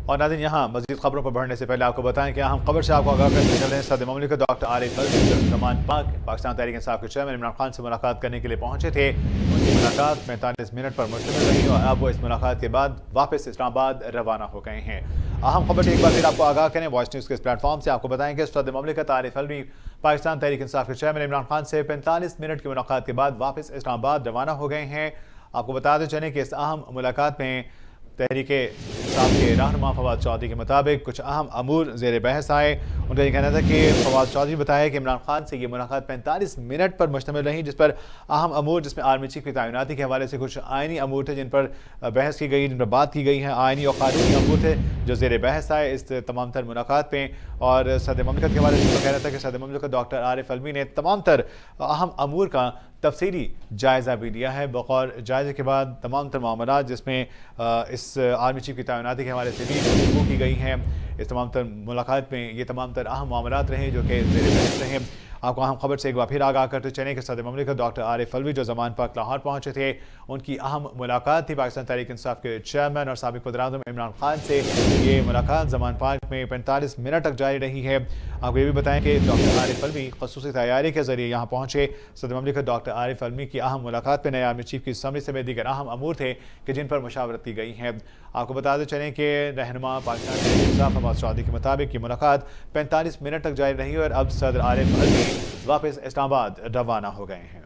اور ناظرین یہاں مزید خبروں پر بڑھنے سے پہلے آپ کو بتائیں کہ ہم خبر سے آپ کو آگاہ کرتے چل رہے ہیں۔ صدر مملکت ڈاکٹر عارف الوی زمان پاک پاکستان تحریک انصاف کے چیئرمین عمران خان سے ملاقات کرنے کے لیے پہنچے تھے۔ ان کی ملاقات 45 منٹ پر مشتمل رہی اور اب وہ اس ملاقات کے بعد واپس اسلام آباد روانہ ہو گئے ہیں۔ اہم خبر سے ایک بار پھر آپ کو آگاہ کریں وائس نیوز کے اس پلیٹ فارم سے آپ کو بتائیں کہ صدر مملکت عارف الوی پاکستان تحریک انصاف کے چیئرمین عمران خان سے 45 منٹ کی ملاقات کے بعد واپس اسلام آباد روانہ ہو گئے ہیں۔ آپ کو بتاتے چلیں کہ اس اہم ملاقات میں تحریک انصاف کے رہنما فواد چودھری کے مطابق کچھ اہم امور زیر بحث آئے۔ ان کا یہ کہنا تھا کہ فواد چودھری نے بتایا کہ عمران خان سے یہ ملاقات 45 منٹ پر مشتمل رہی، جس پر اہم امور جس میں آرمی چیف کی تعیناتی کے حوالے سے کچھ آئینی امور تھے جن پر بحث کی گئی، جن پر بات کی گئی ہے، آئینی اور قانونی امور تھے جو زیر بحث آئے اس تمام تر ملاقات میں۔ اور صدر مملکت کے حوالے سے ان کا کہنا تھا کہ صدر مملکت ڈاکٹر عارف الوی نے تمام تر اہم امور کا تفصیلی جائزہ بھی لیا ہے۔ بغور جائزے کے بعد تمام تر معاملات جس میں اس آرمی چیف کی تعیناتی کے حوالے سے بھی گفتگو کی گئی ہیں، اس تمام تر ملاقات میں یہ تمام تر اہم معاملات رہے جو کہ زیر بحث رہے۔ آپ کو اہم خبر سے ایک بار پھر آگاہ کرتے چلیں کہ صدر مملکت ڈاکٹر عارف الوی جو زمان پاک لاہور پہنچے تھے، ان کی اہم ملاقات تھی پاکستان تحریک انصاف کے چیئرمین اور سابق وزیر اعظم عمران خان سے۔ یہ ملاقات زمان پاک میں 45 منٹ تک جاری رہی ہے۔ آپ کو یہ بھی بتائیں کہ ڈاکٹر عارف الوی خصوصی تیاری کے ذریعے یہاں پہنچے۔ صدر مملکت ڈاکٹر عارف الوی کی اہم ملاقات میں نئے آرمی چیف کی سمری سمیت دیگر اہم امور تھے کہ جن پر مشاورت کی گئی ہے۔ آپ کو بتاتے چلیں کہ رہنما پاکستان تحریک انصاف فواد چودھری کے مطابق یہ ملاقات 45 منٹ تک جاری رہی اور اب صدر عارف الوی واپس اسلام آباد روانہ ہو گئے ہیں۔